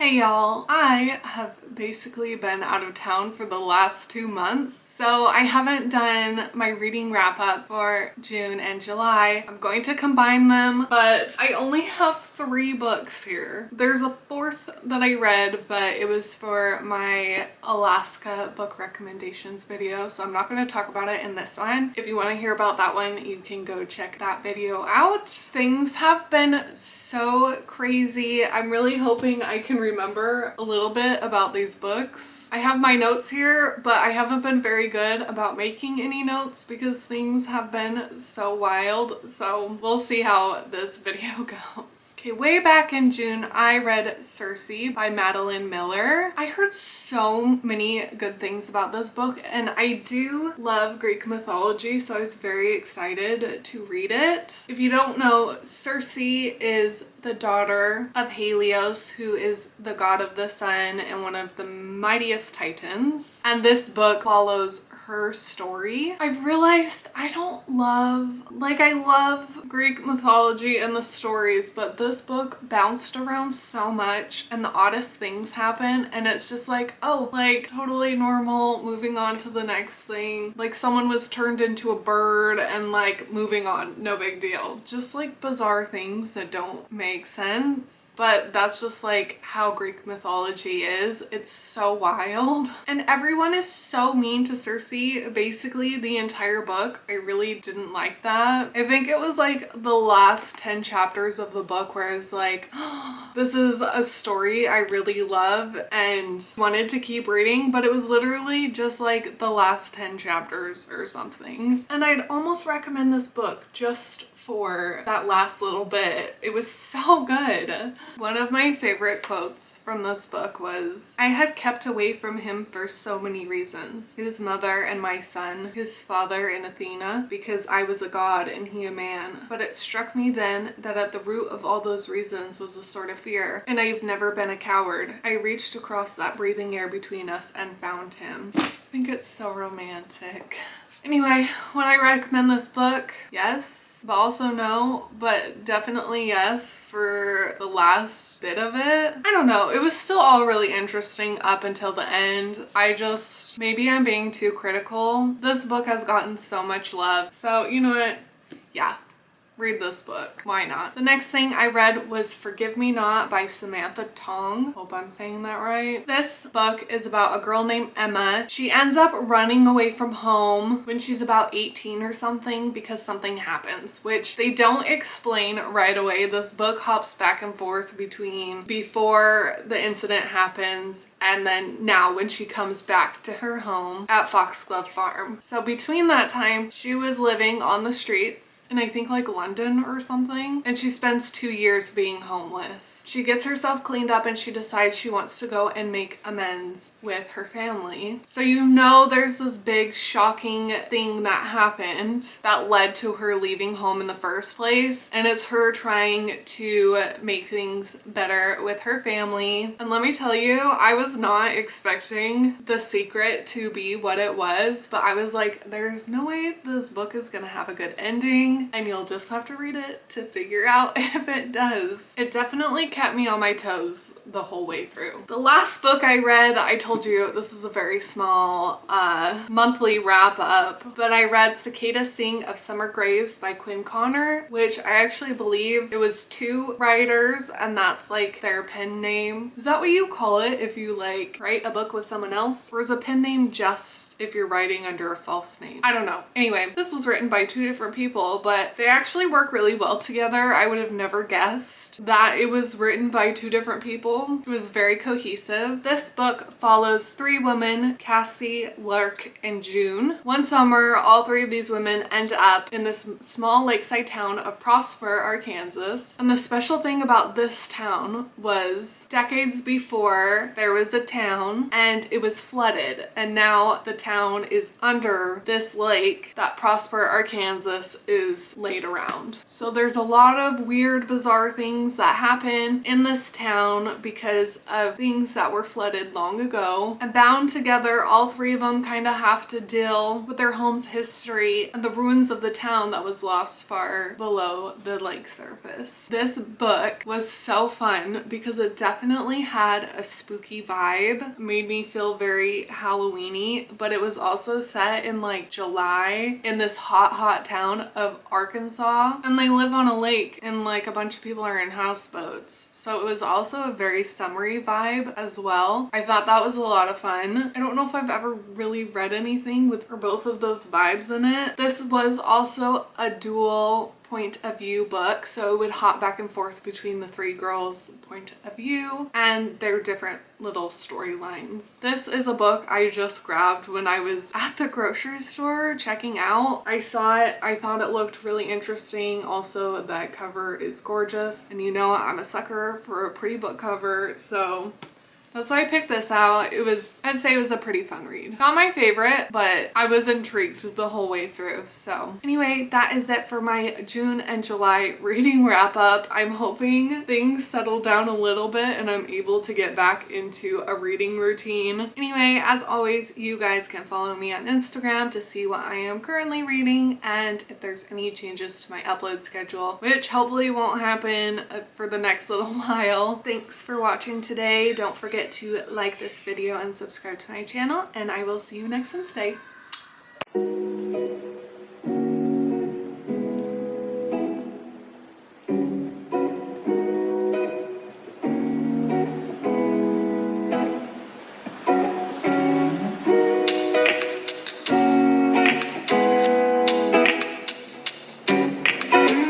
Hey y'all, I have basically been out of town for the last 2 months, so I haven't done my reading wrap up for June and July. I'm going to combine them, but I only have 3 books here. There's a 4th that I read, but it was for my Alaska book recommendations video, so I'm not going to talk about it in this one. If you want to hear about that one, you can go check that video out. Things have been so crazy. I'm really hoping I can remember a little bit about these books. I have my notes here, but I haven't been very good about making any notes because things have been so wild. So we'll see how this video goes. Okay, way back in June, I read Sooo by Madeline Miller. I heard so many good things about this book, and I do love Greek mythology, so I was very excited to read it. If you don't know, Sooo is the daughter of Helios, who is the god of the sun and one of the mightiest titans. And this book follows her story. I've realized I love Greek mythology and the stories, but this book bounced around so much and the oddest things happen, and it's just like, oh, like totally normal, moving on to the next thing. Like someone was turned into a bird and like moving on, no big deal. Just like bizarre things that don't make sense. But that's just like how Greek mythology is. It's so wild. And everyone is so mean to Sooo basically the entire book. I really didn't like that. I think it was like the last 10 chapters of the book where I was like, oh, this is a story I really love and wanted to keep reading, but it was literally just like the last 10 chapters or something. And I'd almost recommend this book just for that last little bit. It was so good. One of my favorite quotes from this book was, "I had kept away from him for so many reasons. His mother and my son, his father and Athena, because I was a god and he a man. But it struck me then that at the root of all those reasons was a sort of fear, and I've never been a coward. I reached across that breathing air between us and found him." I think it's so romantic. Anyway, would I recommend this book? Yes. But also no, but definitely yes for the last bit of it. I don't know, it was still all really interesting up until the end. Maybe I'm being too critical. This book has gotten so much love, so you know what? Yeah. Read this book. Why not? The next thing I read was Forgive Me Not by Samantha Tong. Hope I'm saying that right. This book is about a girl named Emma. She ends up running away from home when she's about 18 or something because something happens, which they don't explain right away. This book hops back and forth between before the incident happens and then now when she comes back to her home at Foxglove Farm. So between that time, she was living on the streets in I think like London or something, and she spends 2 years being homeless. She gets herself cleaned up and she decides she wants to go and make amends with her family. So you know there's this big shocking thing that happened that led to her leaving home in the first place, and it's her trying to make things better with her family. And let me tell you, I was not expecting The Secret to be what it was, but I was like, there's no way this book is gonna have a good ending, and you'll just have to read it to figure out if it does. It definitely kept me on my toes the whole way through. The last book I read, I told you this is a very small monthly wrap up, but I read Cicadas Sing of Summer Graves by Quinn Connor, which I actually believe it was 2 writers and that's like their pen name. Is that what you call it if you like write a book with someone else? Or is a pen name just if you're writing under a false name? I don't know. Anyway, this was written by 2 different people, but they actually work really well together. I would have never guessed that it was written by 2 different people. It was very cohesive. This book follows 3 women, Cassie, Lark, and June. One summer, all 3 of these women end up in this small lakeside town of Prosper, Arkansas. And the special thing about this town was decades before there was a town and it was flooded, and now the town is under this lake that Prosper, Arkansas is laid around. found. So there's a lot of weird, bizarre things that happen in this town because of things that were flooded long ago. And bound together, all three of them kind of have to deal with their home's history and the ruins of the town that was lost far below the lake surface. This book was so fun because it definitely had a spooky vibe. It made me feel very Halloween-y, but it was also set in like July in this hot town of Arkansas, and they live on a lake and like a bunch of people are in houseboats. So it was also a very summery vibe as well. I thought that was a lot of fun. I don't know if I've ever really read anything with or both of those vibes in it. This was also a dual point of view book, so it would hop back and forth between the three girls' point of view and their different little storylines. This is a book I just grabbed when I was at the grocery store checking out. I saw it, I thought it looked really interesting. Also, that cover is gorgeous, and you know I'm a sucker for a pretty book cover, so that's why I picked this out. I'd say it was a pretty fun read. Not my favorite, but I was intrigued the whole way through. So anyway, that is it for my June and July reading wrap up. I'm hoping things settle down a little bit and I'm able to get back into a reading routine. Anyway, as always, you guys can follow me on Instagram to see what I am currently reading and if there's any changes to my upload schedule, which hopefully won't happen for the next little while. Thanks for watching today. Don't forget to like this video and subscribe to my channel, and I will see you next Wednesday.